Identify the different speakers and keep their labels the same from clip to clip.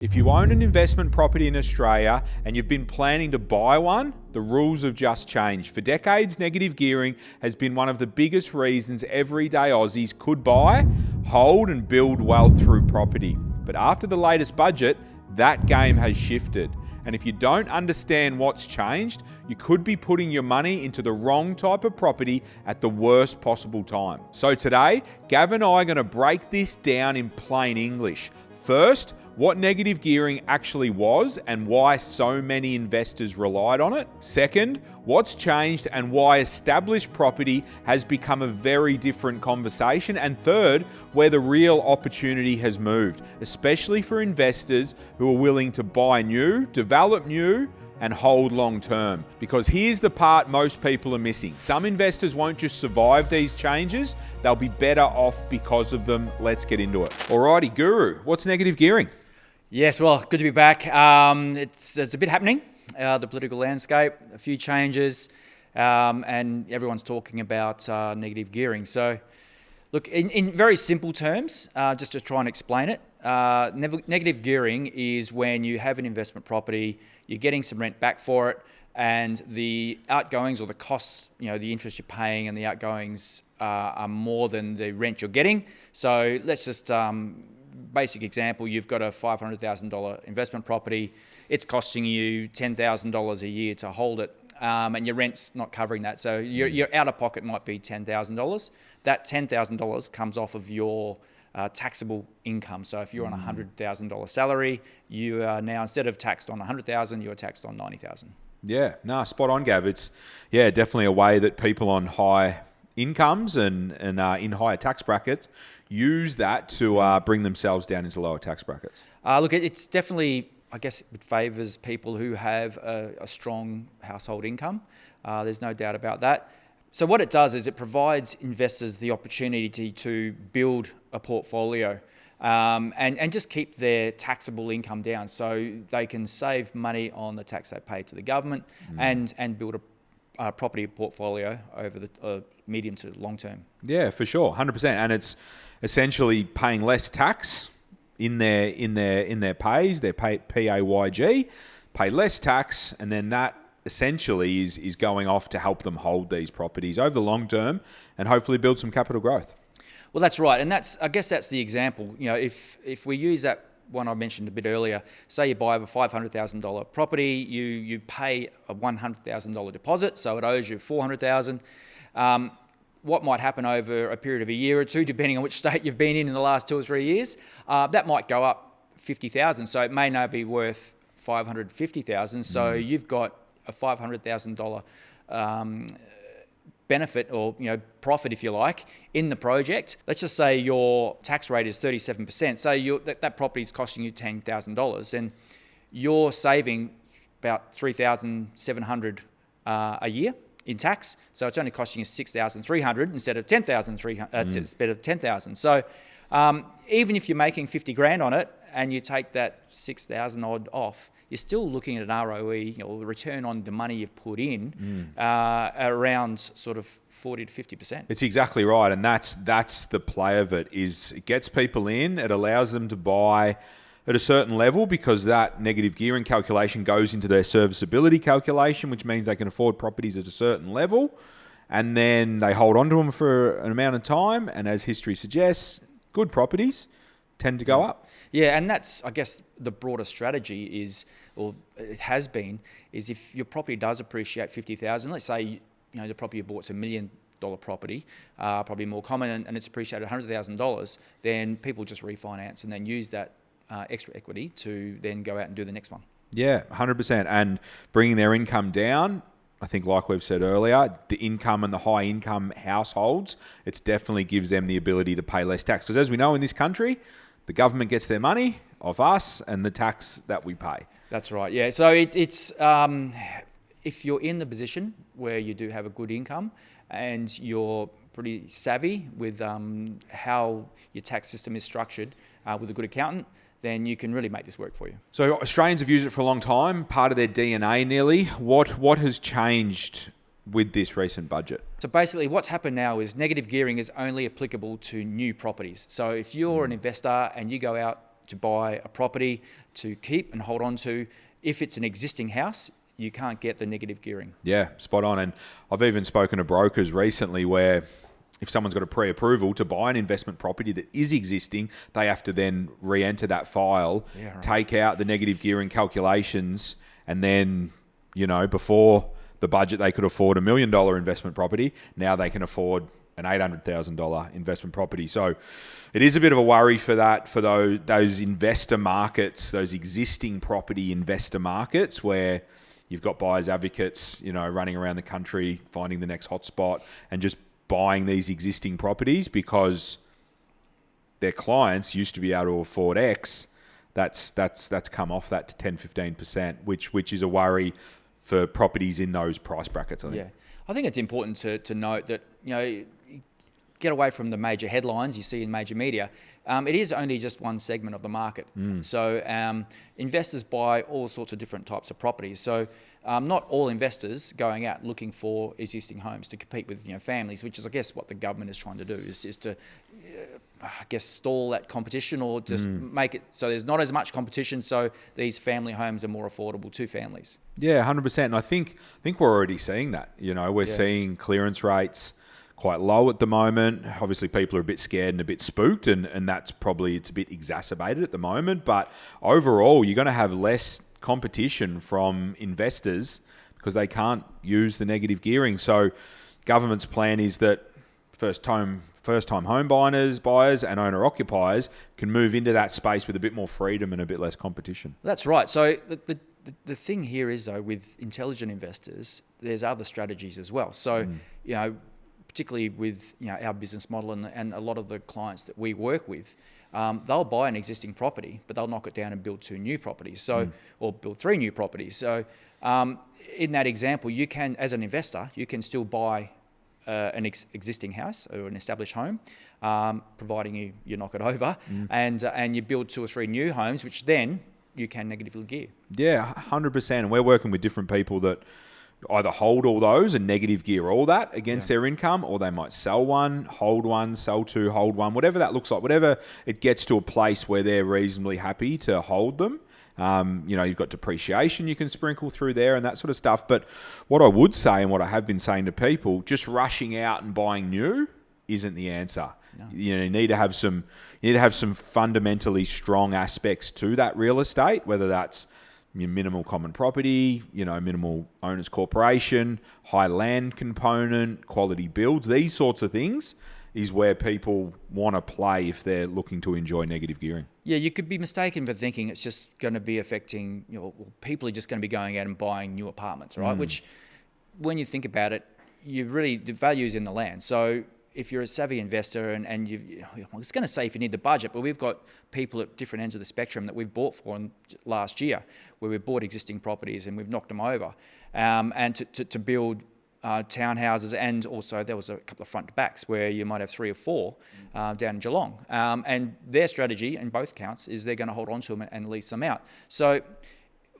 Speaker 1: If you own an investment property in Australia and you've been planning to buy one, the rules have just changed. For decades, negative gearing has been one of the biggest reasons everyday Aussies could buy, hold and build wealth through property. But after the latest budget, that game has shifted. And if you don't understand what's changed, you could be putting your money into the wrong type of property at the worst possible time. So today, Gav and I are going to break this down in plain English. First, what negative gearing actually was and why so many investors relied on it. Second, what's changed and why established property has become a very different conversation. And third, where the real opportunity has moved, especially for investors who are willing to buy new, develop new, and hold long term. Because here's the part most people are missing. Some investors won't just survive these changes, they'll be better off because of them. Let's get into it. Alrighty, Guru, what's negative gearing?
Speaker 2: Yes, well, good to be back. It's a bit happening, the political landscape, a few changes, and everyone's talking about negative gearing. So, look, in very simple terms, just to try and explain it, negative gearing is when you have an investment property, you're getting some rent back for it, and the outgoings or the costs, the interest you're paying and the outgoings are more than the rent you're getting. So let's just... basic example, you've got a $500,000 investment property. It's costing you $10,000 a year to hold it, and your rent's not covering that. So your out-of-pocket might be $10,000. That $10,000 comes off of your taxable income. So if you're on a $100,000 salary, you are now, instead of taxed on $100,000, you're taxed on $90,000.
Speaker 1: Yeah, spot on, Gav. It's definitely a way that people on high incomes and in higher tax brackets use that to bring themselves down into lower tax brackets.
Speaker 2: Look, it's definitely, I guess, it favours people who have a strong household income. There's no doubt about that. So what it does is it provides investors the opportunity to build a portfolio and just keep their taxable income down, so they can save money on the tax they pay to the government and build a property portfolio over the medium to long term. Yeah,
Speaker 1: for sure, 100%. And it's essentially paying less tax in their pays. Their PAYG, pay less tax, and then that essentially is going off to help them hold these properties over the long term and hopefully build some capital growth.
Speaker 2: Well, that's right, and I guess that's the example. If we use that one I mentioned a bit earlier, say you buy a $500,000 property, you pay a $100,000 deposit, so it owes you $400,000. What might happen over a period of a year or two, depending on which state you've been in the last 2 or 3 years, that might go up $50,000. So it may now be worth $550,000. So you've got a $500,000 benefit or profit, if you like, in the project. Let's just say your tax rate is 37%. So that property is costing you $10,000, and you're saving about $3,700 a year in tax. So it's only costing you $6,300 instead of $10,000. So even if you're making 50 grand on it and you take that 6,000 odd off, you're still looking at an ROE, or return on the money you've put in, around sort of 40 to 50%.
Speaker 1: It's exactly right, and that's the play of it. Is it gets people in, it allows them to buy at a certain level, because that negative gearing calculation goes into their serviceability calculation, which means they can afford properties at a certain level, and then they hold on to them for an amount of time, and as history suggests, good properties tend to go up.
Speaker 2: Yeah, and that's, I guess, the broader strategy is, or it has been, is if your property does appreciate $50,000, let's say the property you bought's $1 million property, probably more common, and it's appreciated $100,000, then people just refinance and then use that extra equity to then go out and do the next one.
Speaker 1: Yeah, 100%. And bringing their income down, I think, like we've said earlier, the income and the high income households, it definitely gives them the ability to pay less tax. Because as we know in this country, the government gets their money off us and the tax that we pay.
Speaker 2: That's right, yeah. So it's if you're in the position where you do have a good income and you're pretty savvy with how your tax system is structured with a good accountant, then you can really make this work for you.
Speaker 1: So Australians have used it for a long time, part of their DNA nearly. What has changed with this recent budget?
Speaker 2: So basically what's happened now is negative gearing is only applicable to new properties. So if you're an investor and you go out to buy a property to keep and hold on to. If it's an existing house, you can't get the negative gearing.
Speaker 1: Yeah, spot on. And I've even spoken to brokers recently where if someone's got a pre-approval to buy an investment property that is existing, they have to then re-enter that file, take out the negative gearing calculations, and then, before the budget they could afford $1 million investment property, now they can afford an $800,000 investment property. So it is a bit of a worry for those investor markets, those existing property investor markets where you've got buyers advocates, running around the country, finding the next hotspot and just buying these existing properties because their clients used to be able to afford X. That's come off that to 10-15%, which is a worry for properties in those price brackets, I think.
Speaker 2: Yeah, I think it's important to note that, get away from the major headlines you see in major media. It is only just one segment of the market. So investors buy all sorts of different types of properties. So not all investors going out looking for existing homes to compete with families, which is, I guess, what the government is trying to do, is to, stall that competition or just make it so there's not as much competition, so these family homes are more affordable to families.
Speaker 1: Yeah, 100%. And I think we're already seeing that. We're seeing clearance rates quite low at the moment. Obviously, people are a bit scared and a bit spooked, and that's probably, it's a bit exacerbated at the moment. But overall, you're going to have less competition from investors because they can't use the negative gearing. So government's plan is that first-time home buyers and owner-occupiers can move into that space with a bit more freedom and a bit less competition.
Speaker 2: That's right. So the thing here is, though, with intelligent investors, there's other strategies as well. So, particularly with our business model and a lot of the clients that we work with, they'll buy an existing property, but they'll knock it down and build 2 new properties, or build 3 new properties. So in that example, you can, as an investor, you can still buy an existing house or an established home, providing you knock it over, and you build 2 or 3 new homes, which then you can negatively gear.
Speaker 1: Yeah, 100%. And we're working with different people that either hold all those and negative gear all that against their income, or they might sell one, hold one, sell 2, hold one, whatever that looks like, whatever it gets to a place where they're reasonably happy to hold them. You've got depreciation you can sprinkle through there and that sort of stuff. But what I would say, and what I have been saying to people, just rushing out and buying new isn't the answer. No. You need to have some fundamentally strong aspects to that real estate, whether that's minimal common property, minimal owners corporation, high land component, quality builds, these sorts of things is where people want to play if they're looking to enjoy negative gearing.
Speaker 2: Yeah, you could be mistaken for thinking it's just going to be affecting, people are just going to be going out and buying new apartments, right? Which, when you think about it, the value is in the land. So if you're a savvy investor and I was going to say if you need the budget, but we've got people at different ends of the spectrum that we've bought for last year, where we've bought existing properties and we've knocked them over, and to build townhouses, and also there was a couple of front to backs where you might have 3 or 4 down in Geelong, and their strategy in both accounts is they're going to hold on to them and lease them out. So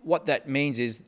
Speaker 2: what that means is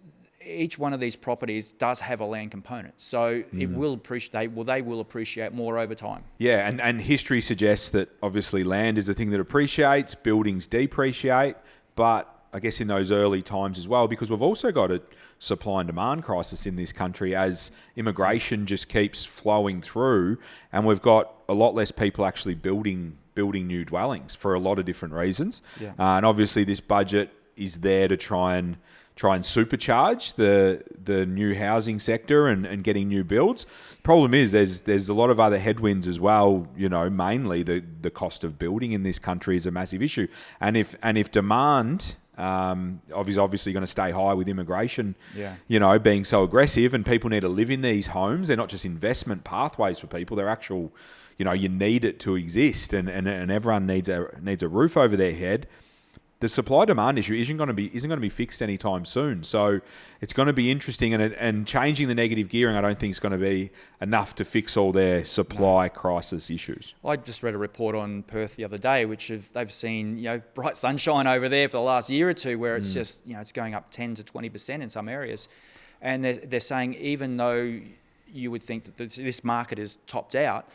Speaker 2: each one of these properties does have a land component, so it will appreciate. They will appreciate more over time. Yeah,
Speaker 1: and history suggests that obviously land is the thing that appreciates, buildings depreciate, but I guess in those early times as well, because we've also got a supply and demand crisis in this country as immigration just keeps flowing through, and we've got a lot less people actually building new dwellings for a lot of different reasons. Yeah. And obviously this budget is there to try and supercharge the new housing sector and getting new builds. Problem is there's a lot of other headwinds as well. Mainly the cost of building in this country is a massive issue, and if demand is obviously going to stay high with immigration, being so aggressive, and people need to live in these homes. They're not just investment pathways for people; they're actual. You need it to exist, and everyone needs a roof over their head. The supply-demand issue isn't going to be fixed anytime soon. So it's going to be interesting, and changing the negative gearing I don't think is going to be enough to fix all their supply crisis issues.
Speaker 2: I just read a report on Perth the other day, which they've seen bright sunshine over there for the last year or two, where it's just it's going up 10 to 20% in some areas, and they're saying even though you would think that this market is topped out,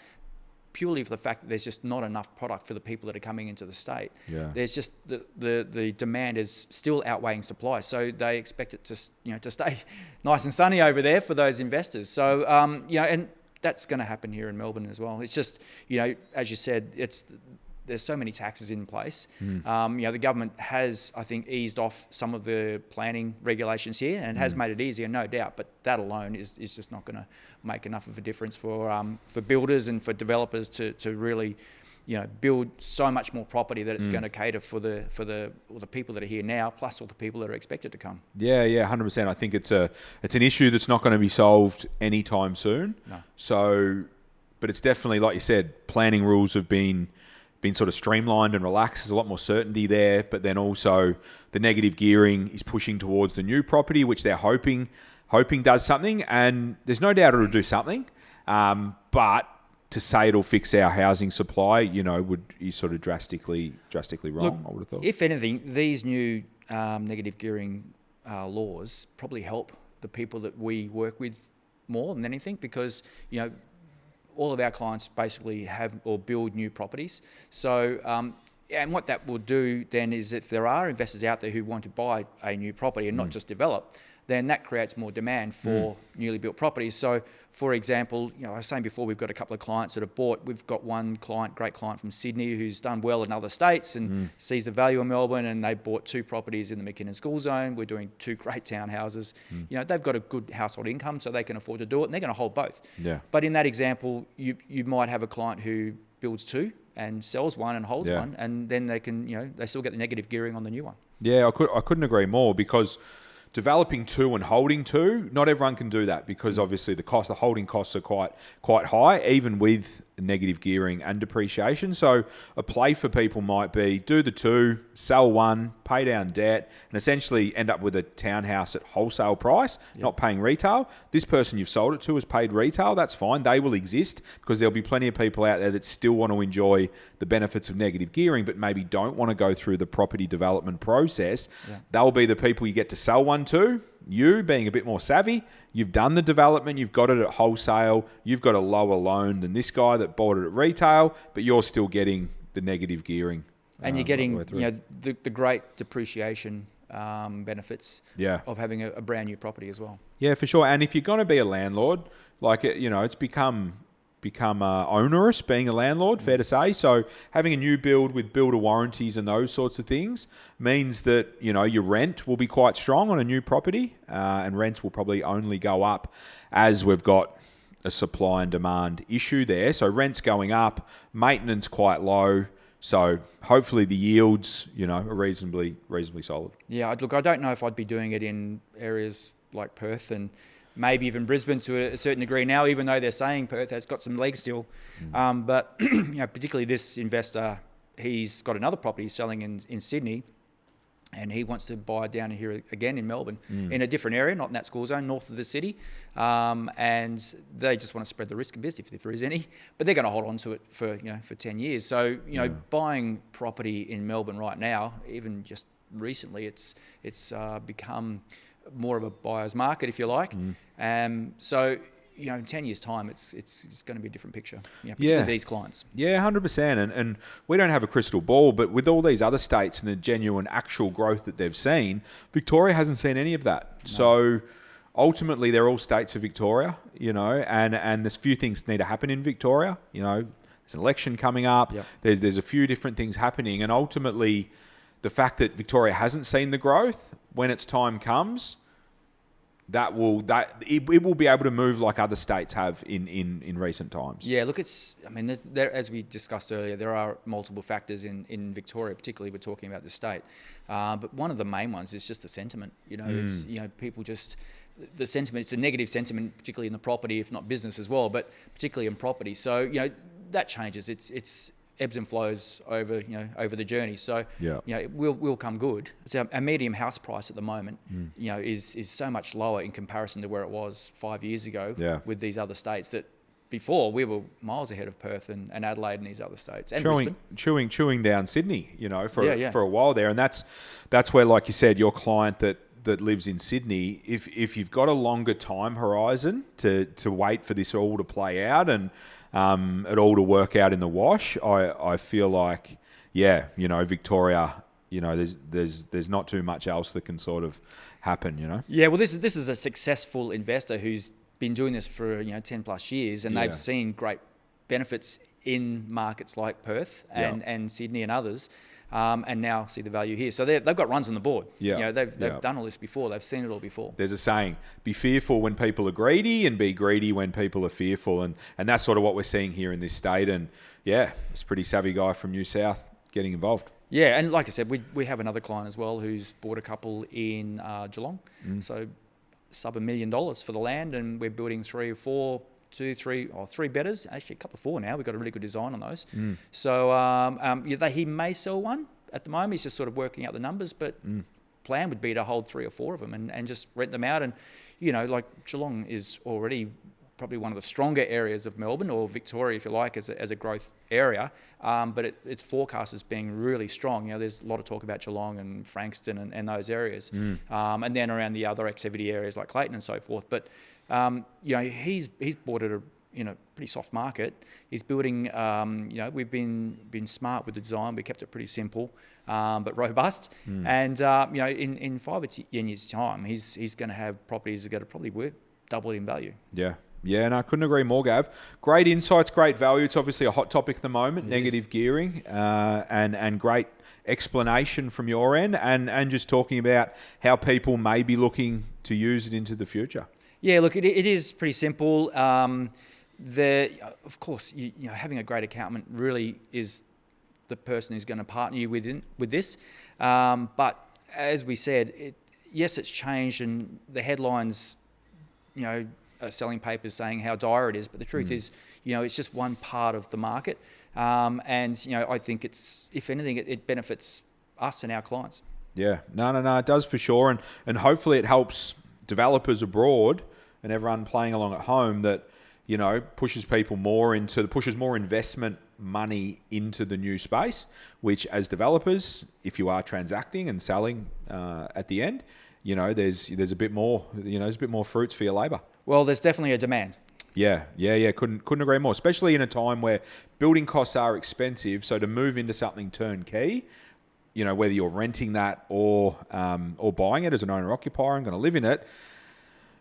Speaker 2: purely for the fact that there's just not enough product for the people that are coming into the state.
Speaker 1: Yeah.
Speaker 2: There's just the demand is still outweighing supply, so they expect it to stay nice and sunny over there for those investors. So and that's going to happen here in Melbourne as well. It's just as you said, there's so many taxes in place. The government has, I think, eased off some of the planning regulations here, and has made it easier, no doubt. But that alone is just not going to make enough of a difference for builders and for developers to really, build so much more property that it's going to cater for the people that are here now, plus all the people that are expected to come.
Speaker 1: Yeah, 100%. I think it's an issue that's not going to be solved anytime soon.
Speaker 2: No.
Speaker 1: So, but it's definitely, like you said, planning rules have been sort of streamlined and relaxed. There's a lot more certainty there, but then also the negative gearing is pushing towards the new property, which they're hoping does something, and there's no doubt it'll do something. But to say it'll fix our housing supply, is sort of drastically wrong.
Speaker 2: Look,
Speaker 1: I would have thought.
Speaker 2: If anything, these new negative gearing laws probably help the people that we work with more than anything, because all of our clients basically have or build new properties. So, and what that will do then is, if there are investors out there who want to buy a new property and not just develop, then that creates more demand for newly built properties. So, for example, I was saying before, we've got a couple of clients that have bought. We've got one client, great client from Sydney, who's done well in other states and sees the value in Melbourne, and they bought 2 properties in the McKinnon School Zone. We're doing 2 great townhouses. They've got a good household income, so they can afford to do it, and they're going to hold both.
Speaker 1: Yeah.
Speaker 2: But in that example, you might have a client who builds 2 and sells one and holds one, and then they can, they still get the negative gearing on the new one.
Speaker 1: Yeah, I couldn't agree more, because developing 2 and holding 2, not everyone can do that, because obviously the holding costs are quite high, even with negative gearing and depreciation. So a play for people might be do the 2, sell 1, pay down debt, and essentially end up with a townhouse at wholesale price, not paying retail. This person you've sold it to has paid retail. That's fine. They will exist, because there'll be plenty of people out there that still want to enjoy the benefits of negative gearing, but maybe don't want to go through the property development process. They'll be the people you get to sell one to. You, being a bit more savvy, you've done the development, you've got it at wholesale, you've got a lower loan than this guy that bought it at retail, but you're still getting the negative gearing.
Speaker 2: And you're getting the great depreciation benefits of having a brand new property as well.
Speaker 1: Yeah, for sure. And if you're going to be a landlord, it's become onerous being a landlord, fair to say. So having a new build with builder warranties and those sorts of things means that, your rent will be quite strong on a new property, and rents will probably only go up as we've got a supply and demand issue there. So rent's going up, maintenance quite low. So hopefully the yields, are reasonably solid. Yeah,
Speaker 2: look, I don't know if I'd be doing it in areas like Perth and maybe even Brisbane to a certain degree now, even though they're saying Perth has got some legs still. But particularly this investor, he's got another property selling in Sydney, and he wants to buy down here again in Melbourne, in a different area, not in that school zone, north of the city. And they just want to spread the risk a bit, if there is any. But they're going to hold on to it for 10 years. So buying property in Melbourne right now, even just recently, it's become more of a buyer's market, if you like. So, in 10 years' time, it's going to be a different picture, particularly for these clients. Yeah,
Speaker 1: 100%. And we don't have a crystal ball, but with all these other states and the genuine actual growth that they've seen, Victoria hasn't seen any of that. No. So ultimately, they're all states of Victoria, and there's a few things need to happen in Victoria. There's an election coming up. Yep. There's a few different things happening, and ultimately, the fact that Victoria hasn't seen the growth, when its time comes, it will be able to move like other states have in recent times.
Speaker 2: Yeah, look, as we discussed earlier, there are multiple factors in Victoria, particularly we're talking about the state. But one of the main ones is just the sentiment. It's people just the sentiment. It's a negative sentiment, particularly in the property, if not business as well, but particularly in property. So that changes. It's ebbs and flows over the journey. So it will come good. So our medium house price at the moment, is so much lower in comparison to where it was 5 years ago with these other states, that before we were miles ahead of Perth and Adelaide and these other states, and
Speaker 1: chewing down Sydney, for a while there. And that's where, like you said, your client that that lives in Sydney, if you've got a longer time horizon to wait for this all to play out and it all to work out in the wash, I feel like, yeah, Victoria, there's not too much else that can sort of happen,
Speaker 2: Yeah, well, this is a successful investor who's been doing this for 10 plus years, and they've seen great benefits in markets like Perth and Sydney and others. And now see the value here. So they've got runs on the board.
Speaker 1: Yeah.
Speaker 2: They've done all this before. They've seen it all before.
Speaker 1: There's a saying, be fearful when people are greedy and be greedy when people are fearful. And that's sort of what we're seeing here in this state. And yeah, it's a pretty savvy guy from New South getting involved.
Speaker 2: Yeah, and like I said, we have another client as well who's bought a couple in Geelong. So sub $1 million for the land, and we're building 3 or 4, 3 bedders, actually a couple of 4 now. We've got a really good design on those. So he may sell one at the moment. He's just sort of working out the numbers, but plan would be to hold 3 or 4 of them and just rent them out. And, like Geelong is already probably one of the stronger areas of Melbourne, or Victoria, if you like, as a growth area. But its forecast as being really strong. There's a lot of talk about Geelong and Frankston and those areas. And then around the other activity areas like Clayton and so forth. But he's bought at a pretty soft market. He's building. We've been smart with the design. We kept it pretty simple, but robust. And in 5 or 10 years' time, he's going to have properties that are going to probably worth double in value.
Speaker 1: Yeah, and I couldn't agree more, Gav. Great insights, great value. It's obviously a hot topic at the moment, negative gearing, and great explanation from your end, and just talking about how people may be looking to use it into the future.
Speaker 2: Yeah, look, it is pretty simple. Of course, having a great accountant really is the person who's going to partner you with this. But as we said, yes, it's changed, and the headlines, are selling papers saying how dire it is. But the truth is, it's just one part of the market. And I think if anything, it benefits us and our clients.
Speaker 1: Yeah, no, it does for sure, and hopefully it helps developers abroad and everyone playing along at home that pushes more investment money into the new space, which as developers, if you are transacting and selling at the end, there's a bit more fruits for your labor.
Speaker 2: Well, there's definitely a demand.
Speaker 1: Yeah. Couldn't agree more, especially in a time where building costs are expensive. So to move into something turnkey, whether you're renting that or buying it as an owner occupier and going to live in it,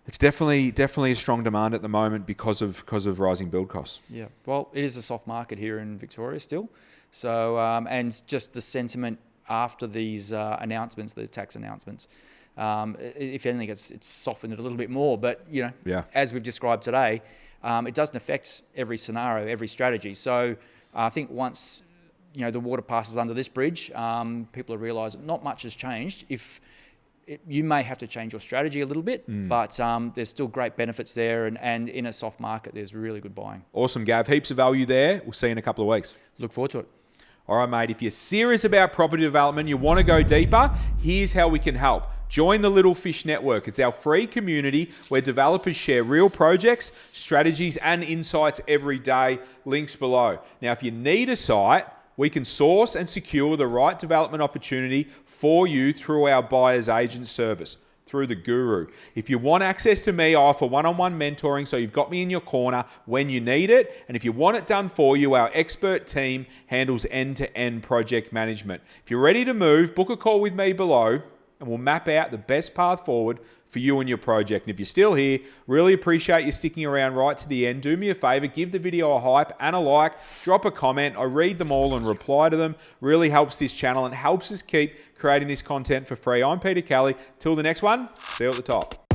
Speaker 1: it's definitely a strong demand at the moment because of rising build costs. Yeah.
Speaker 2: Well, it is a soft market here in Victoria still. So and just the sentiment after these announcements, the tax announcements. If anything, it's softened it a little bit more. But as we've described today, it doesn't affect every scenario, every strategy. So I think once the water passes under this bridge, people will realise that not much has changed. You may have to change your strategy a little bit, but there's still great benefits there, and in a soft market, there's really good buying.
Speaker 1: Awesome, Gav. Heaps of value there. We'll see you in a couple of weeks.
Speaker 2: Look forward to it.
Speaker 1: All right, mate, if you're serious about property development, you want to go deeper, here's how we can help. Join the Little Fish Network. It's our free community where developers share real projects, strategies, and insights every day. Links below. Now, if you need a site, we can source and secure the right development opportunity for you through our buyer's agent service, through the Guru. If you want access to me, I offer one-on-one mentoring, so you've got me in your corner when you need it. And if you want it done for you, our expert team handles end-to-end project management. If you're ready to move, book a call with me below, and we'll map out the best path forward for you and your project. And if you're still here, really appreciate you sticking around right to the end. Do me a favor, give the video a hype and a like, drop a comment. I read them all and reply to them. Really helps this channel and helps us keep creating this content for free. I'm Peter Kelly. Till the next one, see you at the top.